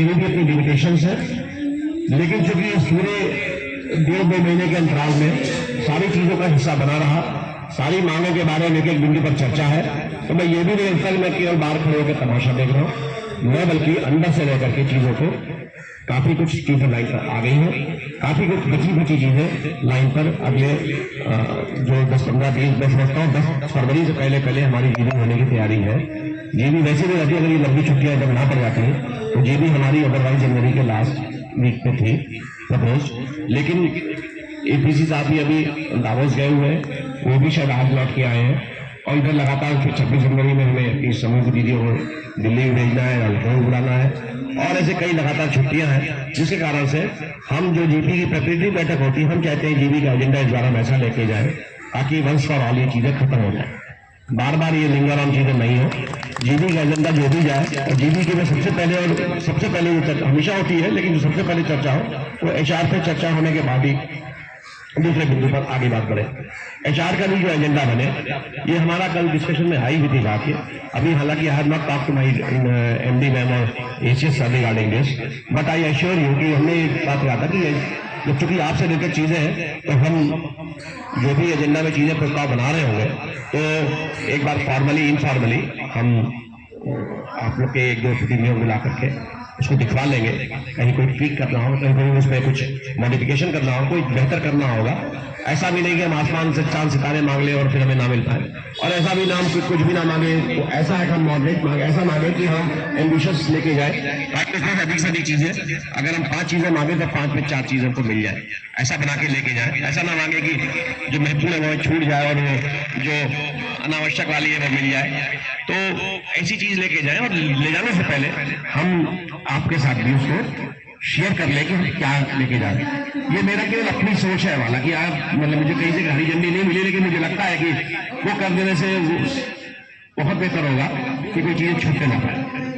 मेरी भी अपनी लिमिटेशन है, लेकिन चूंकि इस पूरे 1.5-2 महीने के अंतराल में सारी चीजों का हिस्सा बना रहा, सारी मांगों के बारे में एक एक बिंदु पर चर्चा है, तो मैं ये भी नहीं लगता कि मैं केवल बाहर खड़े होकर तमाशा देख रहा हूं, मैं बल्कि अंदर से लेकर के चीजों को काफी कुछ चीजें लाइन पर आ गई हैं, काफी कुछ बची बची चीजें लाइन पर अगले जो 10-15-20 मैं समझता हूँ 10 फरवरी से पहले पहले हमारी जीबी होने की तैयारी है। जीबी वैसे भी रहती है, अगर ये लंबी छुट्टियां जब ना पड़ जाती है तो जीबी हमारी अदरवाइज जनवरी के लास्ट वीक पे थी सपोज, लेकिन एपीसी साहब भी अभी दावोस गए हुए हैं, वो भी शायद आज लौट के आए हैं, और इधर लगातार 26 जनवरी में हमें इस समूह की दीदियों को दिल्ली भेजना है, लखनऊ बुलाना है, और ऐसे कई लगातार छुट्टियां हैं, जिसके कारण से हम जो जीपी की प्रेपरेटरी बैठक होती है, हम चाहते हैं जीबी का एजेंडा इस बार हम ऐसा लेके जाए ताकि वंस फॉर ऑल ये चीजें खत्म हो जाए, बार बार ये लिंगर ऑन चीजें नहीं हो। जीबी का एजेंडा जो भी जाए, और जीबी की में सबसे पहले जो चर्चा हमेशा होती है, लेकिन जो सबसे पहले चर्चा हो वो एचआर पे चर्चा होने के बाद ही दूसरे बिंदु पर आगे बात करें। एचआर का भी जो एजेंडा बने, ये हमारा कल डिस्कशन में आई हुई थी बात की, अभी हालांकि I have not talk to my MD ma'am और ACS sir regarding this, but I assure you कि हमने एक बात कहा था कि जब चूंकि आपसे रिलेटेड चीजें हैं तो हम जो भी एजेंडा में चीजें प्रस्ताव बना रहे होंगे, तो एक बार फॉर्मली इनफॉर्मली हम आप लोग के 1-2 प्रतिनिधियों को मिला करके उसको दिखवा लेंगे, कहीं कोई ट्वीक करना हो, कहीं उसमें कुछ मॉडिफिकेशन करना हो, कोई बेहतर करना होगा। ऐसा भी नहीं कि हम आसमान से चांद सितारे मांग ले और फिर हमें ना मिल पाए, और ऐसा भी ना हम कुछ भी ना मांगे, तो ऐसा है कि हम मॉडरेट मांगे, ऐसा मांगे कि हम एम्बिशियस लेके जाए, अधिक से अधिक चीजें, अगर हम 5 चीजें मांगे तो 5 में 4 चीजें को मिल जाए, ऐसा बना के लेके जाए। ऐसा ना मांगे कि जो महत्वपूर्ण है वो छूट जाए और वो जो अनावश्यक वाली है वो मिल जाए, तो ऐसी चीज लेके जाए, और ले जाने से पहले हम आपके साथ भी उसको शेयर कर ले कि हम क्या लेके जा रहे हैं। ये मेरा केवल अपनी सोच है वाला कि आप मतलब मुझे कहीं से हरी झंडी नहीं मिली, लेकिन मुझे लगता है कि वो कर देने से बहुत बेहतर होगा कि कोई चीजें छूटने ना पाए।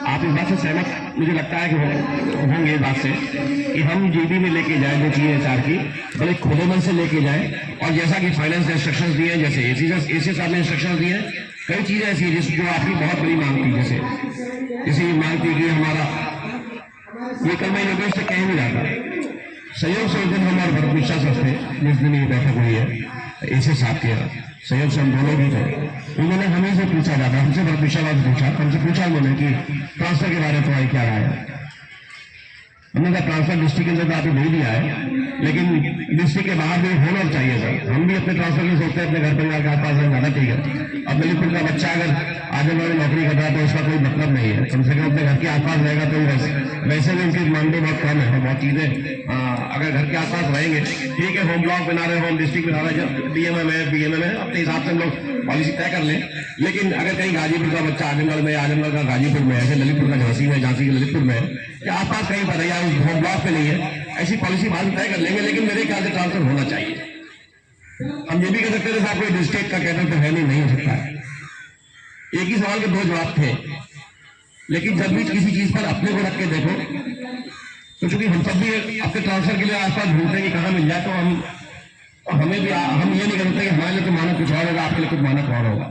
आप इस बात से सहमत मुझे लगता है कि होंगे इस बात से कि हम जीबी में लेके जाए जो चीजें एचआर की, बड़े खुले मन से लेके जाए, और जैसा कि फाइनेंस ने इंस्ट्रक्शंस दिए हैं, जैसे एसी साहब ने इंस्ट्रक्शंस दिए हैं, कई चीजें ऐसी हैं जो आपकी बहुत बड़ी मांग थी, जैसे ये मांग थी कि हमारा ये कल मैं योगेश से कहीं नहीं जाता, संयोग से उस दिन हमारे भरत मिश्रा सर थे, जिस दिन ये बैठक हुई है एसी साहब के, संयोग से हम दोनों भी थे, उन्होंने हमें से पूछा जाता, हमसे भरत मिश्रा हमसे पूछा उन्होंने कि ट्रांसफर के बारे में तुम्हारी क्या राय है। हमने कहा ट्रांसफर डिस्ट्रिक्ट के अंदर आपको नहीं दिया है, लेकिन डिस्ट्रिक्ट के बाहर भी होना चाहिए सर, हम भी अपने ट्रांसफर की सोचते हैं अपने घर परिवार के आसपास जाना चाहिए। अब ललितपुर का बच्चा अगर आजमगढ़ में नौकरी कर रहा है तो उसका कोई मतलब नहीं है, कम से कम अपने घर के आसपास रहेगा तो वैसे भी उनकी मानदेय बहुत कम है, बहुत चीजें अगर घर के आसपास रहेंगे ठीक है, होम ब्लॉक बना रहे, होम डिस्ट्रिक्ट बना रहे, डीएमएम है बीएमएम है, अपने हिसाब से हम लोग पॉलिसी तय कर लें। लेकिन अगर कहीं गाजीपुर का बच्चा आजमगढ़ में, आजमगढ़ का गाजीपुर में, ऐसे ललितपुर का झांसी में, झांसी के ललितपुर में, या आसपास कहीं पर है या होम ब्लॉक पे नहीं है, ऐसी पॉलिसी बाद में तय कर लेंगे, लेकिन मेरे ख्याल से ट्रांसफर होना चाहिए। हम ये भी कह सकते थे साहब कोई डिस्ट्रिक्ट का कहते तो है नहीं हो सकता है, एक ही सवाल के 2 जवाब थे, लेकिन जब भी किसी चीज पर अपने को रख के देखो तो चूंकि हम सब भी अपने ट्रांसफर के लिए आसपास ढूंढते हैं कि कहाँ मिल जाए, तो हमें भी हम ये नहीं कर सकते कि हमारे लिए तो माना कुछ और होगा, आपके लिए कुछ माना और होगा।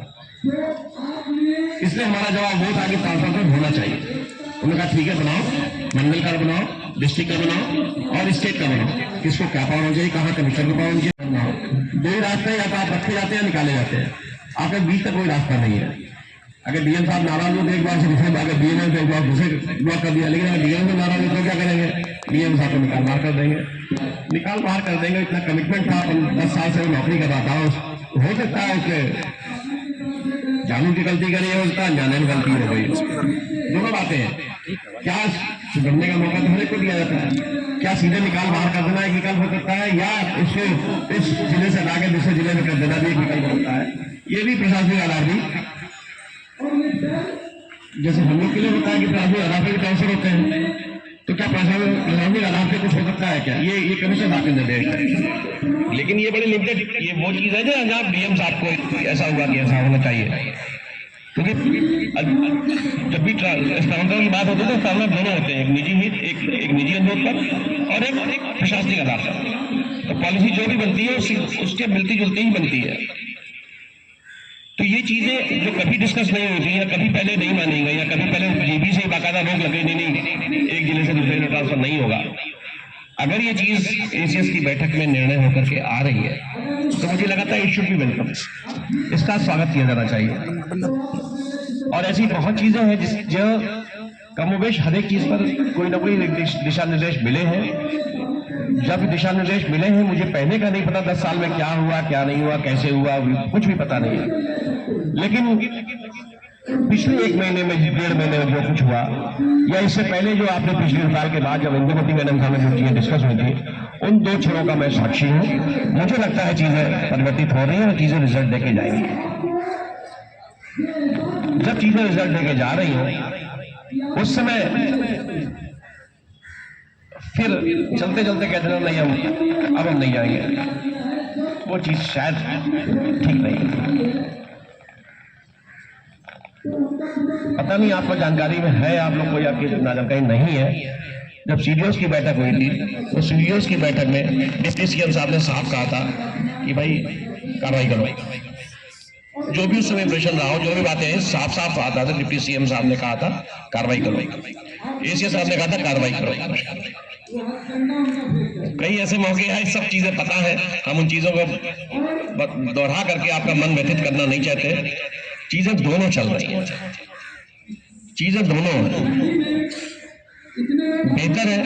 इसलिए हमारा जवाब वो था कि ट्रांसफर होना चाहिए। उन्होंने कहा ठीक है बनाओ, मंडल का बनाओ, डिस्ट्रिक्ट का बनाओ और स्टेट का बनाओ, किसको क्या पावर होना चाहिए, कहाँ कमिश्नर को पावर होना चाहिए, बनाओ। 2 ही रास्ते या तो आप रखे जाते हैं निकाले जाते हैं, आपके बीच तक कोई रास्ता नहीं है। अगर डीएम साहब नाराज हो तो एक बार से रिफॉर्म, अगर डीएम है तो एक बार दूसरे ब्लॉक कर दिया, लेकिन अगर डीएम से नाराज हो तो क्या करेंगे, डीएम साहब को निकाल बाहर कर देंगे, निकाल बाहर कर देंगे। इतना कमिटमेंट था, 10 साल से वो नौकरी कर रहा था, हो सकता है उसके जानू की गलती करी है, उसका अनजाने में गलती हो गई, दोनों बातें हैं। क्या सुधरने का मौका तो हर एक को दिया जाता है, क्या सीधे निकाल बाहर कर देना एक विकल्प हो सकता है, या इसको इस जिले से लाके दूसरे जिले में कर देना भी एक विकल्प होता है। ये भी प्रशासनिक आधार भी जैसे हम लोग के लिए होता है कि प्रशासनिक आधार पर भी ट्रांसफर होते हैं, तो क्या प्रशासनिक आधार पे कुछ हो सकता है क्या, ये कमीशन आपके निर्देश है, लेकिन ये बड़ी लिमिटेड, ये वो चीज है जहाँ डीएम साहब को ऐसा हुआ कि ऐसा होना चाहिए, क्योंकि जब भी ट्रांसफर की बात होती है तो सामने दोनों होते हैं, एक निजी हित, एक निजी अनुरोध पर और एक प्रशासनिक आधार पर, तो पॉलिसी जो भी बनती है उसके मिलती जुलती ही बनती है। तो ये चीजें जो कभी डिस्कस नहीं होती या कभी पहले नहीं मानी गई या कभी पहले जीबी से बाकायदा रोक लगे नहीं एक जिले से दूसरे में ट्रांसफर नहीं होगा, अगर ये चीज एसीएस की बैठक में निर्णय होकर के आ रही है तो मुझे लगा था इट शुड बी वेलकम, इसका स्वागत किया जाना चाहिए। और ऐसी बहुत चीजें हैं जो कमोबेश हर एक चीज पर कोई ना कोई दिशा निर्देश मिले हैं। जब दिशा निर्देश मिले हैं, मुझे पहले का नहीं पता 10 साल में क्या हुआ क्या नहीं हुआ कैसे हुआ कुछ भी पता नहीं है, लेकिन पिछले 1 महीने में 1.5 महीने में जो कुछ हुआ या इससे पहले जो आपने पिछले हड़ताल के बाद जब इंदुमती मैडम सामने जो चीजें डिस्कस हुई थी, उन 2 क्षणों का मैं साक्षी हूं। मुझे लगता है चीजें परिवर्तित हो रही हैं और चीजें रिजल्ट देके जाएंगी। जब चीजें रिजल्ट देके जा रही हो उस समय फिर चलते चलते कहते हैं नहीं हम नहीं जाएंगे, वो चीज शायद ठीक नहीं। पता नहीं आपको जानकारी में है आप लोग को या कि जानकारी नहीं है। जब सीडीओस की बैठक हुई थी तो सीडीओस की बैठक में डिप्टी सीएम साहब ने साफ कहा था कि भाई कार्रवाई करो। जो भी उस समय इंप्रेशन रहा हो, जो भी बातें हैं साफ साफ आता था। डिप्टी सीएम साहब ने कहा था कार्रवाई करो, एसीएस साहब ने कहा था कार्रवाई करो। कई ऐसे मौके हैं, सब चीजें पता है, हम उन चीजों को दोहरा करके आपका मन व्यथित करना नहीं चाहते। चीजें दोनों चल रही हैं, चीजें दोनों हैं। बेहतर है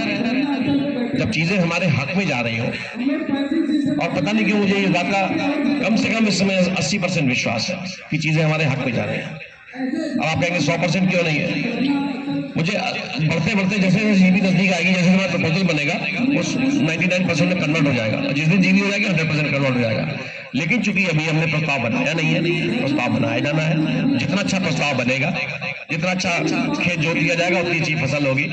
जब चीजें हमारे हक में जा रही हो, और पता नहीं क्यों मुझे इस बात का कम से कम इस समय 80% विश्वास है कि चीजें हमारे हक में जा रही हैं। अब आप कहेंगे 100% क्यों नहीं है? मुझे बढ़ते बढ़ते जैसे जीबी नजदीक आएगी, जैसे हमारा प्रपोजल बनेगा वो 99% में कन्वर्ट हो जाएगा, और जिस दिन जीबी हो जाएगी 100% कन्वर्ट हो जाएगा। लेकिन चूंकि अभी हमने प्रस्ताव बनाया नहीं है, प्रस्ताव बनाया जाना है। जितना अच्छा प्रस्ताव बनेगा, जितना अच्छा खेत जोत दिया जाएगा उतनी अच्छी फसल होगी।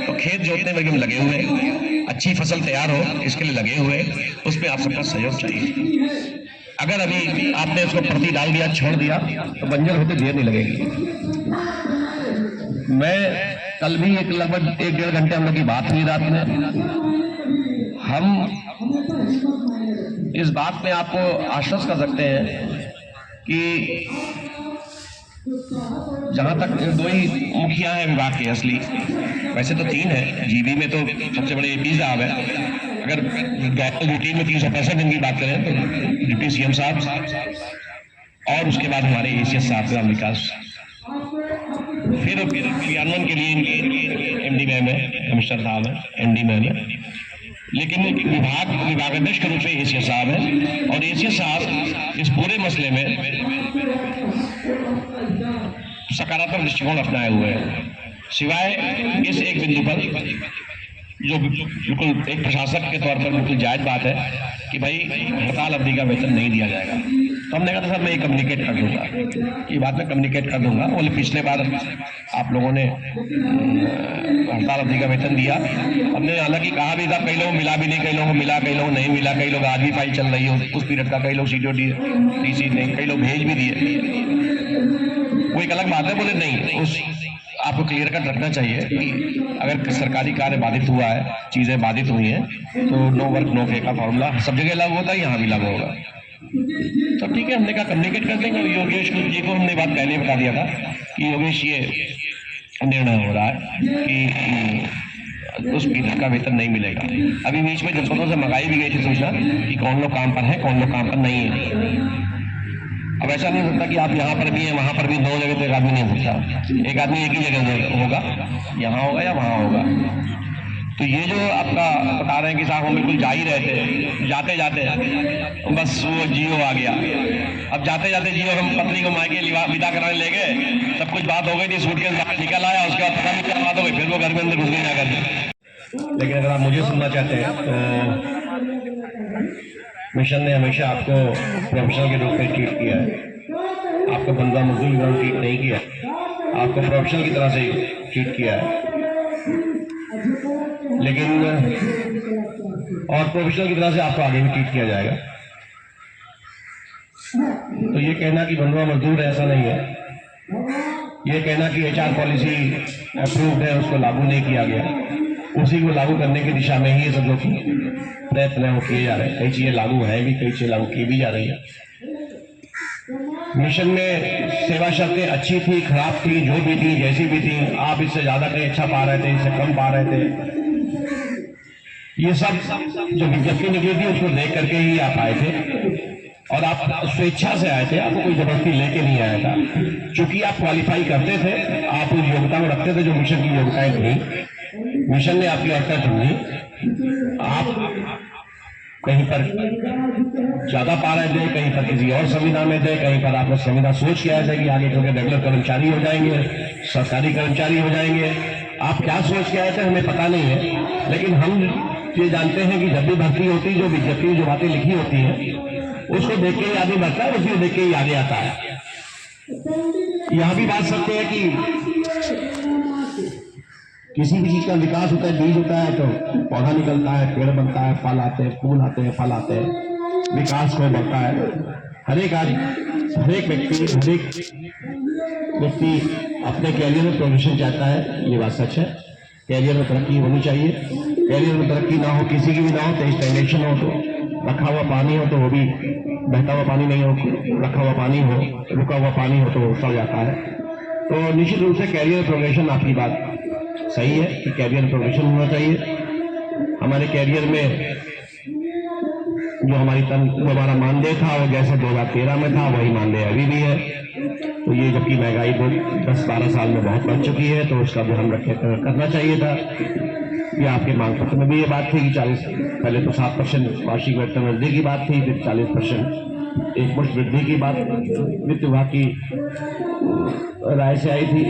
तो खेत जोतने में हम लगे हुए हैं, अच्छी फसल तैयार हो इसके लिए लगे हुए, उस पर आप सबका सहयोग चाहिए। अगर अभी आपने उसको प्रति डाल दिया, छोड़ दिया, तो बंजर होते देर नहीं लगेगी। मैं कल भी लगभग 1-1.5 घंटे हम लोग की बात हुई रात में। हम इस बात में आपको आश्वस्त कर सकते हैं कि जहां तक 2 ही मुखिया हैं विभाग के असली, वैसे तो 3 है। जीबी में तो सबसे बड़े एपी साहब है। अगर रूटीन में 365 दिन की बात करें तो डिप्टी सीएम साहब, और उसके बाद हमारे एसीएस साहब ग्राम विकास, फिर क्रियान्वयन के लिए एमडी मैम है, कमिश्नर साहब है, एमडी मैम है, लेकिन विभागाध्यक्ष के रूप में एसीएस साहब है। और एसीएस साहब इस पूरे मसले में सकारात्मक दृष्टिकोण अपनाए हुए हैं, सिवाय इस एक बिंदु पर जो बिल्कुल एक प्रशासक के तौर पर बिल्कुल जायज बात है कि भाई हड़ताल अवधि का वेतन नहीं दिया जाएगा। तो हमने कहा था सर मैं ये कम्युनिकेट कर दूंगा, ये बात मैं कम्युनिकेट कर दूंगा। बोले पिछले बार आप लोगों ने हड़ताल अवधि का वेतन दिया, हमने हालांकि कहा भी था, कई लोगों मिला भी नहीं, कई लोगों मिला, कई लोगों नहीं मिला, कई लोग आज भी फाइल चल रही हो उस पीरियड का, कई लोग CTO नहीं, कई लोग भेज भी दिए, वो एक अलग बात है। बोले नहीं, उस आपको क्लियर कट रखना चाहिए कि अगर सरकारी कार्य बाधित हुआ है, चीजें बाधित हुई हैं, तो नो वर्क नो पे का फॉर्मूला सब जगह लागू होता है, यहाँ भी लागू होगा। तो ठीक है, हमने कहा कम्युनिकेट कर देंगे। योगेश जी को हमने बात पहले बता दिया था कि योगेश ये निर्णय हो रहा है कि उस पीरियड का वेतन नहीं मिलेगा। अभी बीच में जनपदों से मंगाई भी गई थी सूचना कि कौन लोग काम पर है, कौन लोग काम पर नहीं है। अब ऐसा नहीं हो सकता कि आप यहाँ पर भी हैं, वहां पर भी 2 जगह तो एक आदमी नहीं हो सकता। एक आदमी एक ही जगह होगा, यहाँ होगा या वहां होगा। तो ये जो आपका बता रहे हैं कि साहब हम बिल्कुल जा ही रहे थे, जाते जाते बस वो जियो आ गया। अब जाते जाते जियो हम पत्नी को मायके विदा कराने ले गए, सब कुछ बात हो गई थी, सूटकेस बाहर निकल आया, उसके बाद पता नहीं क्या बात हो गई, फिर वो घर में अंदर घुस गई जाकर। लेकिन अगर आप मुझे सुनना चाहते हैं तो मिशन ने हमेशा आपको प्रोफेशनल के रूप में ट्रीट किया है, आपको बंदा मजदूर की तरह ट्रीट नहीं किया, आपको प्रोफेशनल की तरह से ट्रीट किया है। लेकिन और प्रोफेशनल की तरह से आपको आगे भी ट्रीट किया जाएगा। तो ये कहना कि बंधुआ मजदूर है, ऐसा नहीं है। ये कहना कि HR पॉलिसी अप्रूव्ड है, उसको लागू नहीं किया गया, उसी को लागू करने की दिशा में ही ये सब लोग प्रयत्न किए जा रहे हैं। कई चीजें लागू हैं भी, कई चीजें लागू की भी जा रही है। मिशन में सेवा शर्तें अच्छी थी, खराब थी, जो भी थी, जैसी भी थी, आप इससे ज्यादा कहीं अच्छा पा रहे थे, इससे कम पा रहे थे, ये सब जो विज्ञप्ति निकली थी उसको देख करके ही आप आए थे और आप स्वेच्छा से आए थे, आपको कोई जबरदस्ती लेके नहीं आया था। चूंकि आप क्वालिफाई करते थे, आप उस योग्यता को रखते थे जो मिशन की योग्यताएं थी, मिशन ने आपकी योग्यता चुनी, आप कहीं पर ज्यादा पा रहे थे, कहीं पर किसी और संविधा में थे, कहीं पर आपने संविधा सोच के आए थे कि आगे चल के रेगुलर कर्मचारी हो जाएंगे, सरकारी कर्मचारी हो जाएंगे। आप क्या सोच के आए थे हमें पता नहीं है, लेकिन हम ये जानते हैं कि जब भी भर्ती होती, जो विज्ञप्ति जो बातें लिखी होती हैं उसको देख के ही आदमी बढ़ता है, उसी देख के ही आगे आता है। यह भी बात सत्य है कि किसी भी चीज का विकास होता है, बीज होता है तो पौधा निकलता है, पेड़ बनता है, फल आते हैं, फूल आते हैं, फल आते हैं, विकास को बढ़ता है। हर एक व्यक्ति अपने कैरियर में प्रोग्रेशन चाहता है, ये बात सच है। कैरियर में तरक्की होनी चाहिए, कैरियर में तरक्की ना हो, किसी की भी ना हो, तो स्टैग्नेशन हो, तो रखा हुआ पानी हो तो वो भी बहता हुआ पानी नहीं हो, रखा हुआ पानी हो, रुका हुआ पानी हो तो वो सड़ जाता है। तो निश्चित रूप से कैरियर प्रोग्रेशन, आपकी बात सही है कि कैरियर प्रोग्रेशन होना चाहिए। हमारे कैरियर में जो हमारा मानदेय था वो जैसे 2013 में था वही मानदेय अभी भी है। तो ये जबकि महंगाई 10-12 साल में बहुत बढ़ चुकी है, तो उसका भी हम करना चाहिए था। ये आपके मांग पत्र में भी ये बात थी कि 40, पहले तो 7% वार्षिक वेतन वृद्धि की बात थी, फिर 40% एक मुश्त वृद्धि की बात वित्त विभाग की राय से आई थी।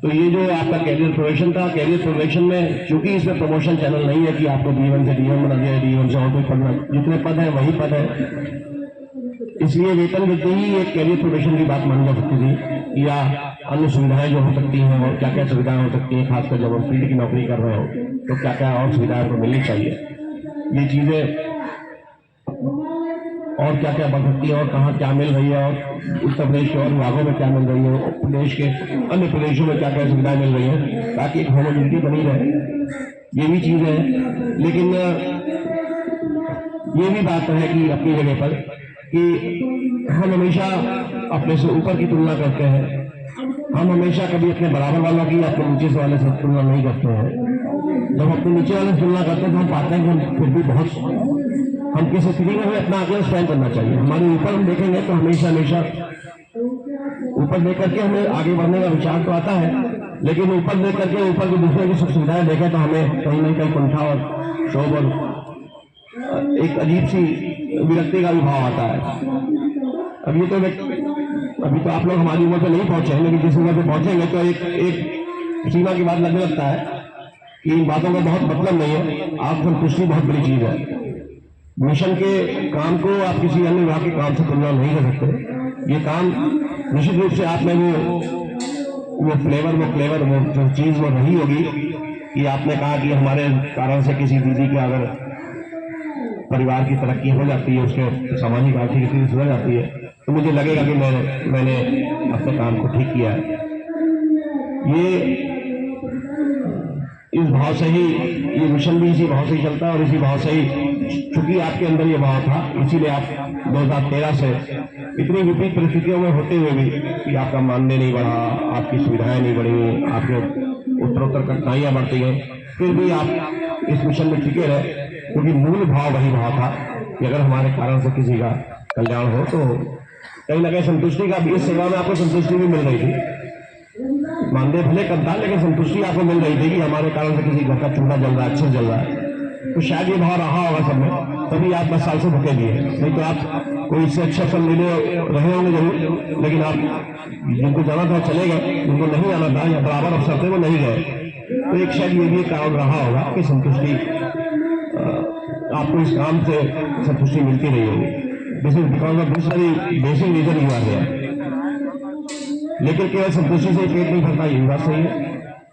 तो ये जो आपका कैरियर प्रोग्रेशन था, कैरियर प्रोग्रेशन में चूंकि इसमें प्रमोशन चैनल नहीं है कि आपको D1 से D1 बना दिया, D1 से और कोई पद, जितने पद है वही पद है, इसलिए वेतन वृद्धि ही एक कैरियर प्रोग्रेशन की बात मानी जा सकती थी। या अन्य सुविधाएं जो हो सकती हैं, और क्या क्या सुविधाएं हो सकती हैं, खासकर जब हम फील्ड की नौकरी कर रहे हो तो क्या क्या और सुविधाएं तो मिलनी चाहिए, ये चीजें और क्या क्या बढ़ सकती है, और कहाँ क्या मिल रही है, और उत्तर प्रदेश के और विभागों में क्या मिल रही है, प्रदेश के अन्य प्रदेशों में क्या क्या सुविधाएं मिल रही है, ताकि एक होमोजेनिटी बनी रहे, ये भी चीजें हैं। लेकिन ये भी बात है कि अपनी जगह पर कि हम हमेशा अपने से ऊपर की तुलना करते हैं, हम हमेशा कभी अपने बराबर वालों की अपने नीचे से वाले से तुलना नहीं करते हैं। जब अपने नीचे वाले से तुलना करते हैं तो हम पाते हैं कि हम फिर भी बहुत, हम किस स्थिति में हमें अपना आगे स्टैंड करना चाहिए। हमारे ऊपर हम देखेंगे तो हमेशा ऊपर देख करके हमें आगे बढ़ने का विचार तो आता है, लेकिन ऊपर देख करके ऊपर की दूसरे की सुख सुविधाएं देखें तो हमें कहीं ना कहीं कुंठा और शोभ और एक अजीब सी विरक्ति का भी भाव आता है। अभी तो आप लोग हमारी उम्र पर नहीं पहुंचे हैं, लेकिन जिस उम्र पर पहुंचेंगे तो एक सीमा की बात लगने लगता है कि इन बातों का बहुत मतलब नहीं है। आप संतुष्टि बहुत बड़ी चीज है। मिशन के काम को आप किसी अन्य विभाग के काम से तुलना नहीं कर सकते। ये काम निश्चित रूप से आप में वो फ्लेवर वो जो चीज वो रही होगी कि आपने कहा कि हमारे कारण से किसी दीदी के अगर परिवार की तरक्की हो जाती है, उसके सामाजिक आर्थिक स्थिति सुधर जाती है, तो मुझे लगेगा कि मैंने अपने काम को ठीक किया है। ये इस भाव से ही ये मिशन भी इसी भाव से ही चलता है, और इसी भाव से ही चूंकि आपके अंदर ये भाव था, इसीलिए आप 2013 से इतनी विपरीत परिस्थितियों में होते हुए भी कि आपका मानदेय नहीं बढ़ा, आपकी सुविधाएं नहीं बढ़ी, आपके उत्तरोत्तर कठिनाइयां बढ़ती गई, फिर भी आप इस मिशन में टिके रहे, क्योंकि मूल भाव वही भाव था कि अगर हमारे कारण से किसी का कल्याण हो तो कहीं ना कहीं संतुष्टि का भी, इस सेवा में आपको संतुष्टि भी मिल रही थी। मानदेय भले कम था, लेकिन संतुष्टि आपको मिल रही थी कि हमारे कारण से किसी घर का चूल्हा जल रहा है, अच्छे जल रहा है। तो शायद ये भाव रहा होगा सब में, तभी आप 10 साल से भुके दिए। नहीं तो आप कोई इससे अच्छा फल मिले रहे होंगे जरूर, लेकिन आप जिनको जाना था चले गए, जिनको नहीं आना था या बराबर अवसर थे वो नहीं गए। तो एक शायद ये भी कारण रहा होगा कि संतुष्टि, आपको इस काम से संतुष्टि मिलती नहीं होगी। दिस इज बिकॉज ऑफ दूसरी basic reason you are here. लेकिन केवल संतुष्टि से पेट नहीं भरता, ये बात सही है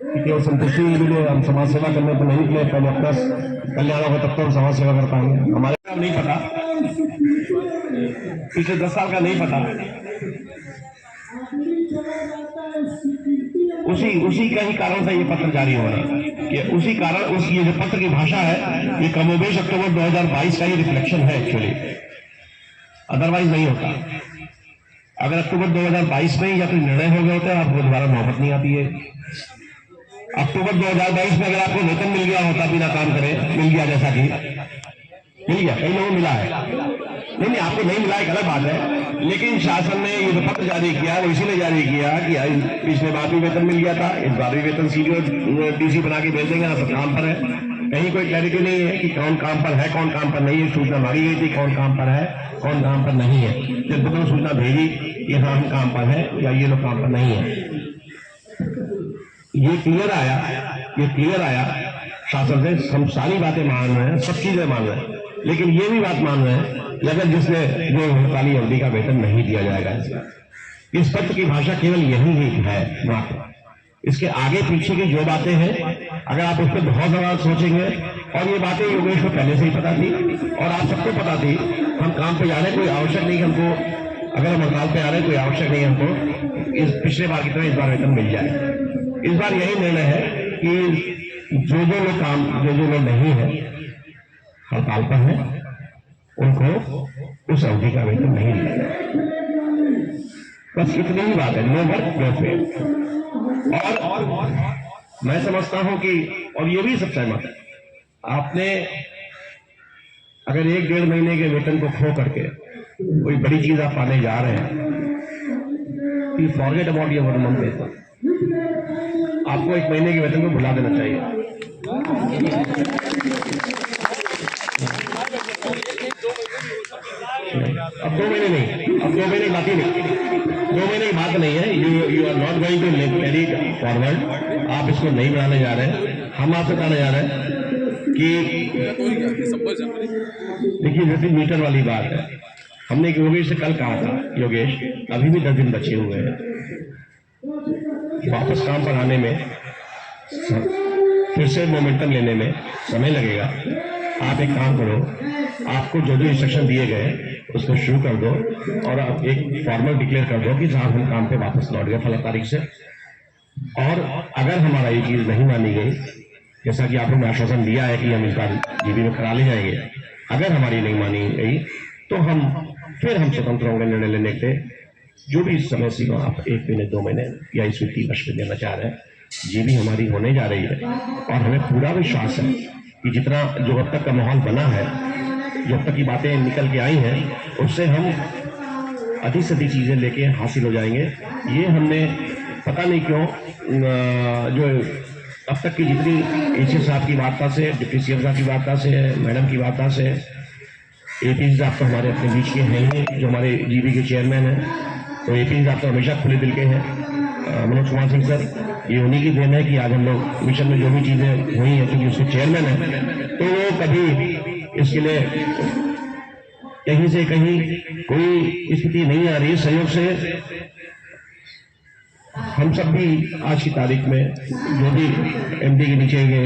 कि केवल संतुष्टि के लिए हम समाज सेवा करने तो नहीं निकले, पहले अपना कल्याण होगा तब तो हम समाज सेवा कर पाएंगे। हमारे का नहीं पता, पिछले 10 साल का नहीं पता, उसी का ही कारण से ये पत्र जारी हो रहा है कि उसी कारण ये जो पत्र की भाषा है ये कमोबेश अक्टूबर 2022 का ही रिफ्लेक्शन है एक्चुअली, अदरवाइज नहीं होता। अगर अक्टूबर 2022 में या कोई निर्णय हो गया होता है, आपको दोबारा नौबत नहीं आती है। अक्टूबर 2022 में अगर आपको वेतन मिल गया होता बिना काम करे, मिल गया, जैसा कि मिल गया, कई लोगों को मिला है, नहीं आपको नहीं मिला, एक अलग बात है, लेकिन शासन ने ये जो पत्र जारी किया वो इसीलिए जारी किया कि पिछले बार भी वेतन मिल गया था, इस बार भी वेतन सीधे डीसी बना के भेज देंगे, ना सब काम पर है। कहीं कोई क्लैरिटी नहीं है कि कौन काम पर है, कौन काम पर नहीं है। सूचना मांगी गई थी कौन काम पर है, कौन काम पर नहीं है। जब तो सूचना भेजी कि हाँ हम काम पर है या ये लोग काम पर नहीं है, ये क्लियर आया शासन से। हम सारी बातें मान रहे हैं, सब चीजें मान रहे हैं, लेकिन ये भी बात मान रहे हैं कि अगर जिसने जो हड़ताली अवधि का वेतन नहीं दिया जाएगा, इस पत्र की भाषा केवल यही ही है मात्र। इसके आगे पीछे की जो बातें हैं, अगर आप उस पर बहुत ज्यादा सोचेंगे, और ये बातें योगेश को पहले से ही पता थी और आप सबको पता थी, हम काम पे जा रहे हैं, कोई आवश्यक नहीं हमको, अगर हम हड़ताल पे आ रहे हैं कोई आवश्यक नहीं हमको इस पिछले बार की तरह इस बार वेतन मिल जाए। इस बार यही निर्णय है कि जो लोग नहीं है हड़ताल पर है, उनको उस अवधि का वेतन नहीं मिल जाए। बस इतनी ही बात है, नो वर्क नो पे। और मैं समझता हूं कि, और ये भी सब सहमत है, आपने अगर 1-1.5 महीने के वेतन को खो करके कोई बड़ी चीज आप पाने जा रहे हैं, फॉरगेट अबाउट योर 1 मंथ वेतन। आपको 1 महीने के वेतन को भुला देना चाहिए। अब 2 महीने नहीं, अब 2 महीने बाकी नहीं, 2 महीने की बात नहीं है। You are not going to carry forward, आप इसको नहीं बढ़ाने जा रहे हैं। हम आपसे बताने जा रहे हैं कि देखिए, जैसे मीटर वाली बात है, हमने योगेश से कल कहा था, योगेश अभी भी 10 दिन बचे हुए हैं, वापस काम पर आने में, फिर से मोमेंटम लेने में समय लगेगा। आप एक काम करो, आपको जो जो इंस्ट्रक्शन दिए गए उसको शुरू कर दो और आप एक फॉर्मल डिक्लेयर कर दो कि साहब हम काम पे वापस लौट गए फला तारीख से। और अगर हमारा ये चीज नहीं मानी गई, जैसा कि आपने आश्वासन दिया है कि हम इस बार जीबी में करा ले जाएंगे, अगर हमारी नहीं मानी गई तो हम स्वतंत्र होंगे निर्णय लेने के। जो भी समय सीमा आप 1 महीने 2 महीने या इस वित्तीय वर्ष में देना चाह रहे हैं, ये भी हमारी होने जा रही है। और हमें पूरा विश्वास है कि जितना जो अब तक का माहौल बना है, जो अब तक की बातें निकल के आई हैं, उससे हम अधिक से अधिक चीजें लेके हासिल हो जाएंगे। ये हमने पता नहीं क्यों जो अब तक की जितनी एसीएस साहब की वार्ता से, डिप्टी सीएम साहब की वार्ता से, मैडम की वार्ता से, एपी साहब तो हमारे अपने बीच के हैं ही, जो हमारे जीबी के चेयरमैन हैं, तो एपी साहब तो हमेशा खुले दिल के हैं। मनोज कुमार सिंह सर, ये उन्हीं की देन है कि आज हम लोग मिशन में जो भी चीजें हुई हैं, क्योंकि उसके चेयरमैन है, तो वो कभी इसके लिए कहीं से कहीं कोई स्थिति नहीं आ रही। सहयोग से हम सब भी आज की तारीख में जो भी एमडी के नीचे के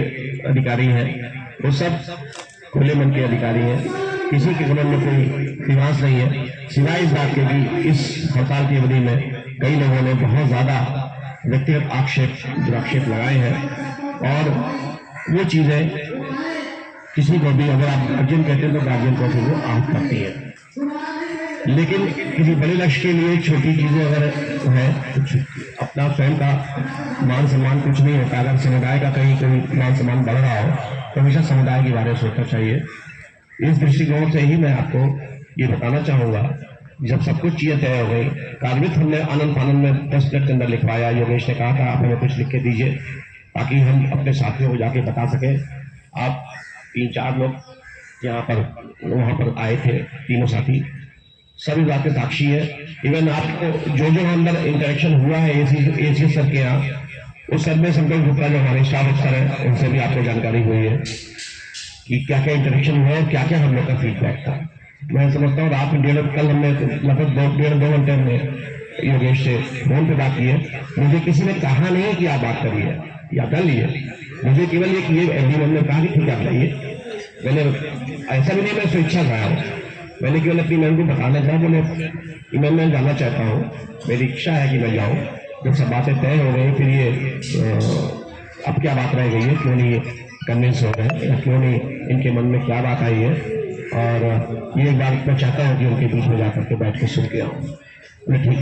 अधिकारी हैं, वो सब खुले मन के अधिकारी हैं। किसी के मन में कोई निवास नहीं है, सिवाय इस बात के कि इस हड़ताल की अवधि में कई लोगों ने बहुत ज्यादा व्यक्तिगत आक्षेप लगाए हैं। और वो चीजें किसी को भी, अगर आप गार्जियन कहते हैं तो गार्जियन को फिर वो आहत करती है। लेकिन किसी बड़े लक्ष्य के लिए छोटी चीजें अगर है, कुछ अपना स्वयं का मान सम्मान कुछ नहीं होता। अगर समुदाय का कहीं कोई मान सम्मान बढ़ रहा हो तो हमेशा समुदाय के बारे में सोचना चाहिए। इस दृष्टिकोण से ही मैं आपको ये बताना चाहूंगा, जब सब कुछ चीजें तय हो गई, कार्मिक हमने आनंद फानंद में 10 मिनट के अंदर लिखवाया। योगेश ने कहा था आप हमें कुछ लिख के दीजिए ताकि हम अपने साथियों को जाके बता सके। आप 3-4 लोग यहाँ पर वहां पर आए थे, तीनों साथी, सभी बातें साक्षी है। इवन आपको जो अंदर इंटरेक्शन हुआ है एसीएस सर के यहाँ, उस सब में संतोष गुप्ता जो हमारे स्टाफ अफसर है, उनसे भी आपको जानकारी हुई है कि क्या क्या इंटरेक्शन हुआ और क्या क्या हम लोग का फीडबैक था। मैं समझता हूँ रात में कल हमने लगभग 1.5-2 घंटे हमने योगेश से फोन पे बात की है। मुझे किसी ने कहा नहीं कि आप बात करिए या कर लिए, मुझे केवल ये कि एमडी ने कहा कि ठीक है आप जाइए। मैंने ऐसा भी नहीं मैं स्वेच्छा गया हूँ, मैंने केवल अपनी मैम को बताना चाहा, बोले मैम मैं जाना चाहता हूँ, मेरी इच्छा है कि मैं जाऊँ। जब सब बातें तय हो गई, फिर ये अब क्या बात रह गई है, क्यों नहीं कन्विंस हो रहे हैं, क्यों नहीं इनके मन में क्या बात आई है। और ये एक बात मैं चाहता हूँ कि उनके बीच में जाकर के बैठ के सुन के आऊँ। ठीक,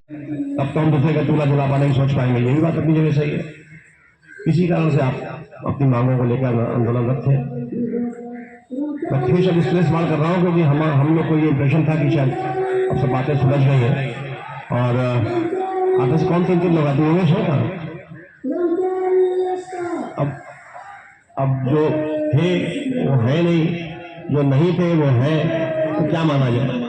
तब तो हम दूसरे का चूल्हा जला नहीं सोच पाएंगे, ये भी बात अपनी जगह सही है। किसी कारण से आप अपनी मांगों को लेकर आंदोलन रखे। मैं फिर से इसलिए सवाल कर रहा हूँ क्योंकि हम लोग को ये इम्प्रेशन था कि शायद अब सब बातें सुलझ गई हैं, और आपस से कौन 3 लोग आते उमेश है कहाँ? अब जो थे वो है नहीं, जो नहीं थे वो है, तो क्या माना जाए?